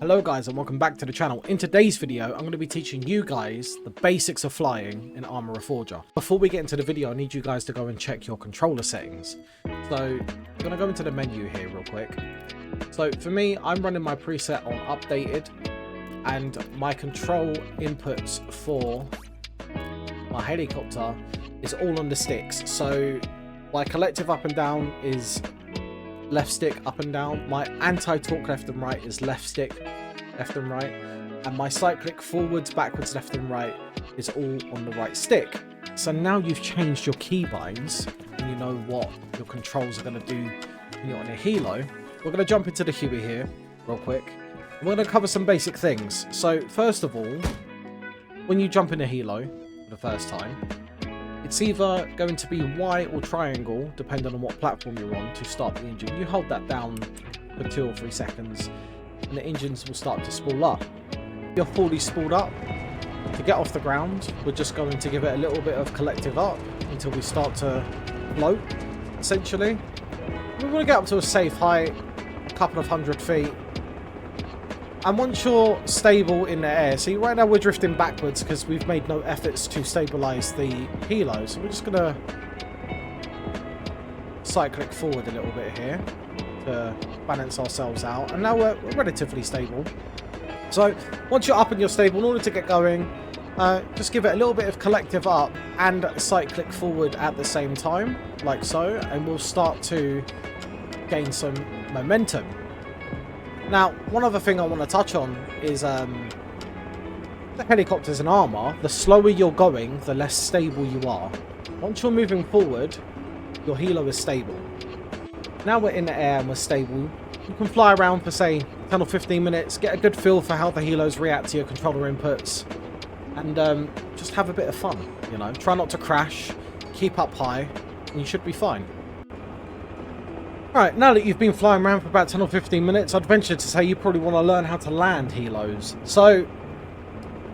Hello guys and welcome back to the channel. In today's video I'm going to be teaching you guys the basics of flying in Arma Reforger. Before we get into the video I need you guys to go and check your controller settings. So I'm going to go into the menu here real quick. So for me I'm running my preset on updated and my control inputs for my helicopter is all on the sticks. So my collective up and down is left stick up and down, my anti-torque left and right is left stick left and right, and my cyclic forwards, backwards, left and right is all on the right stick. So now you've changed your keybinds and you know what your controls are going to do when you're on a helo. We're going to jump into the Huey here real quick and we're going to cover some basic things. So first of all, when you jump in a helo for the first time, it's either going to be Y or triangle, depending on what platform you're on, to start the engine. You hold that down for 2 or 3 seconds, and the engines will start to spool up. If you're fully spooled up, to get off the ground, we're just going to give it a little bit of collective up until we start to float, essentially. We want to get up to a safe height, a couple of 100 feet. And once you're stable in the air, see right now we're drifting backwards because we've made no efforts to stabilize the helo. So we're just going to cyclic forward a little bit here to balance ourselves out. And now we're relatively stable. So once you're up and you're stable, in order to get going, just give it a little bit of collective up and cyclic forward at the same time, like so. And we'll start to gain some momentum. Now, one other thing I want to touch on is the helicopters in Arma, the slower you're going, the less stable you are. Once you're moving forward, your helo is stable. Now we're in the air and we're stable. You can fly around for, say, 10 or 15 minutes, get a good feel for how the helos react to your controller inputs, and just have a bit of fun, you know. Try not to crash, keep up high, and you should be fine. Alright, now that you've been flying around for about 10 or 15 minutes, I'd venture to say you probably want to learn how to land helos. So,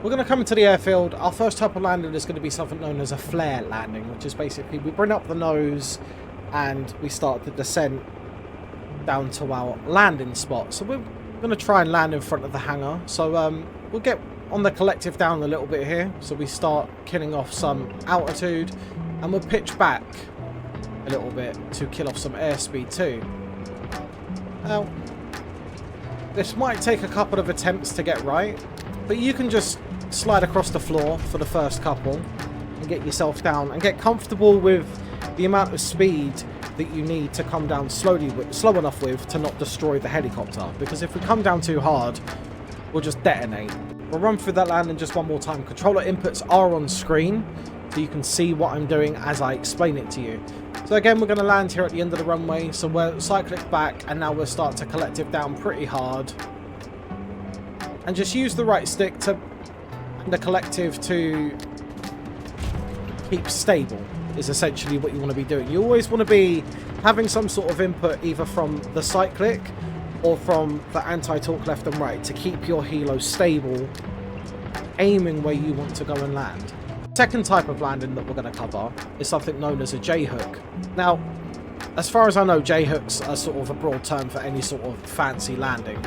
we're going to come into the airfield. Our first type of landing is going to be something known as a flare landing, which is basically we bring up the nose and we start the descent down to our landing spot. So we're going to try and land in front of the hangar. So we'll get on the collective down a little bit here. So we start killing off some altitude and we'll pitch back a little bit to kill off some airspeed too. Now, this might take a couple of attempts to get right, but you can just slide across the floor for the first couple and get yourself down and get comfortable with the amount of speed that you need to come down slow enough with to not destroy the helicopter, because if we come down too hard we'll just detonate. We'll run through that landing just one more time. Controller inputs are on screen so you can see what I'm doing as I explain it to you. So again, we're going to land here at the end of the runway. So we're cyclic back and now we'll start to collective down pretty hard. And just use the right stick to and the collective to keep stable is essentially what you want to be doing. You always want to be having some sort of input either from the cyclic or from the anti-torque left and right to keep your helo stable, aiming where you want to go and land. Second type of landing that we're going to cover is something known as a J-hook. Now, as far as I know, J-hooks are sort of a broad term for any sort of fancy landing.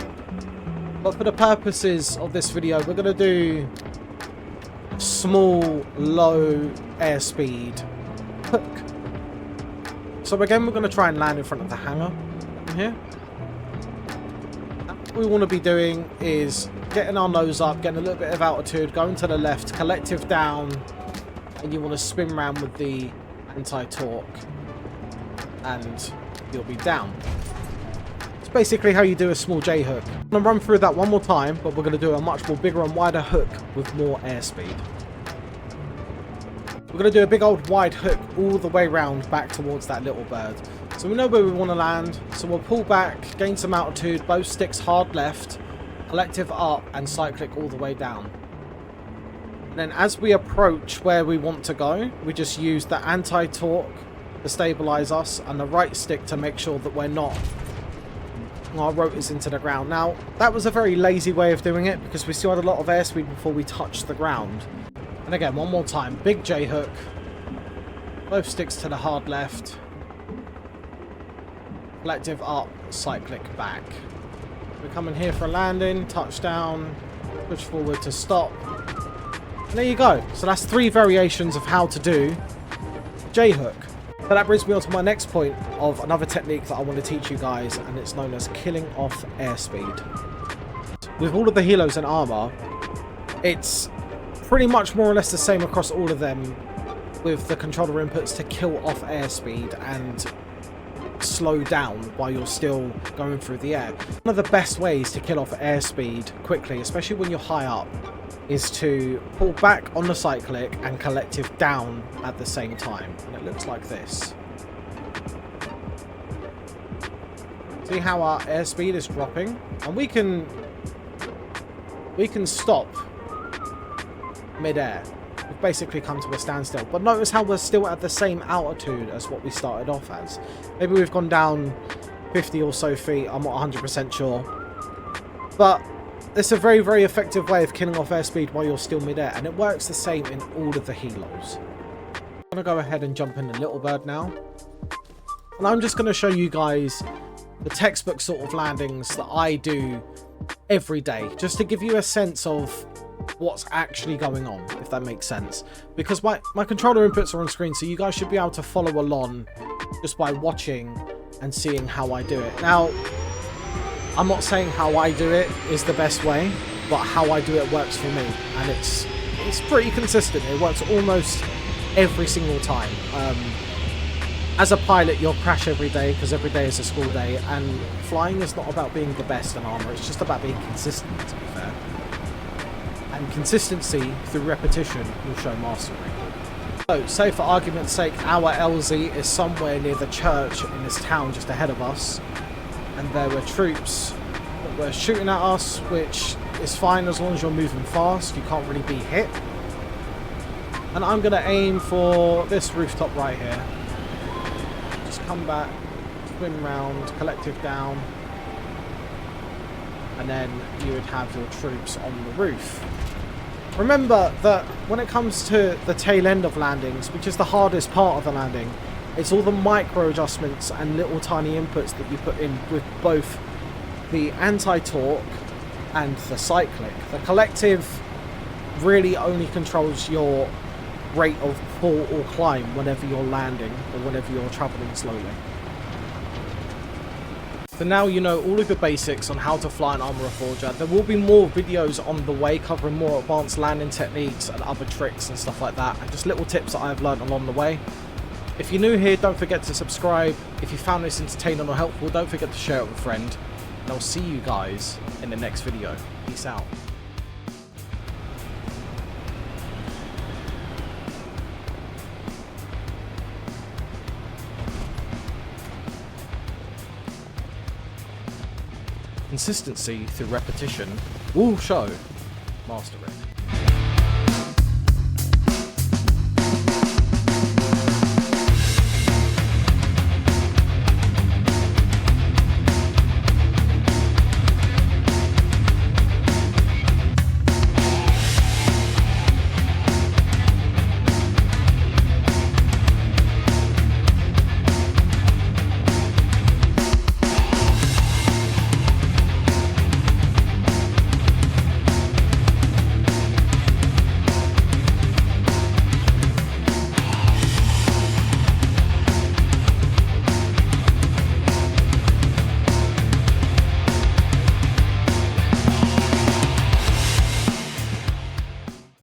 But for the purposes of this video, we're going to do small, low airspeed hook. So again, we're going to try and land in front of the hangar here. What we want to be doing is getting our nose up, getting a little bit of altitude, going to the left, collective down, and you want to spin around with the anti-torque and you'll be down. It's basically how you do a small J-hook. I'm going to run through that one more time, but we're going to do a much more bigger and wider hook with more airspeed. We're going to do a big old wide hook all the way round back towards that little bird. So we know where we want to land, so we'll pull back, gain some altitude, both sticks hard left, collective up and cyclic all the way down. And then as we approach where we want to go, we just use the anti-torque to stabilize us and the right stick to make sure that we're not our rotors into the ground. Now, that was a very lazy way of doing it because we still had a lot of airspeed before we touched the ground. And again, one more time, big J-hook, both sticks to the hard left, collective up, cyclic back. We're coming here for a landing, touchdown, push forward to stop. And there you go. So that's 3 variations of how to do J-hook. But that brings me on to my next point of another technique that I want to teach you guys, and it's known as killing off airspeed. With all of the helos in Arma, it's pretty much more or less the same across all of them, with the controller inputs to kill off airspeed and slow down while you're still going through the air. One of the best ways to kill off airspeed quickly, especially when you're high up, is to pull back on the cyclic and collective down at the same time. And it looks like this. See how our airspeed is dropping? And we can stop mid-air. We've basically come to a standstill. But notice how we're still at the same altitude as what we started off as. Maybe we've gone down 50 or so feet, I'm not 100% sure. But it's a very, very effective way of killing off airspeed while you're still mid-air, and it works the same in all of the helos. I'm going to go ahead and jump in the Little Bird now. And I'm just going to show you guys the textbook sort of landings that I do every day, just to give you a sense of what's actually going on, if that makes sense. Because my controller inputs are on screen, so you guys should be able to follow along just by watching and seeing how I do it. Now, I'm not saying how I do it is the best way, but how I do it works for me, and it's pretty consistent. It works almost every single time. As a pilot, you'll crash every day because every day is a school day, and flying is not about being the best in Arma, it's just about being consistent, to be fair. And consistency through repetition will show mastery. So, say for argument's sake, our LZ is somewhere near the church in this town just ahead of us, and there were troops that were shooting at us, which is fine as long as you're moving fast, you can't really be hit. And I'm going to aim for this rooftop right here. Just come back, swim round, collective down, and then you would have your troops on the roof. Remember that when it comes to the tail end of landings, which is the hardest part of the landing, it's all the micro adjustments and little tiny inputs that you put in with both the anti-torque and the cyclic. The collective really only controls your rate of fall or climb whenever you're landing or whenever you're traveling slowly. So now you know all of the basics on how to fly an armareforger. There will be more videos on the way covering more advanced landing techniques and other tricks and stuff like that, and just little tips that I've learned along the way. If you're new here, don't forget to subscribe. If you found this entertaining or helpful, don't forget to share it with a friend. And I'll see you guys in the next video. Peace out. Consistency through repetition will show mastery.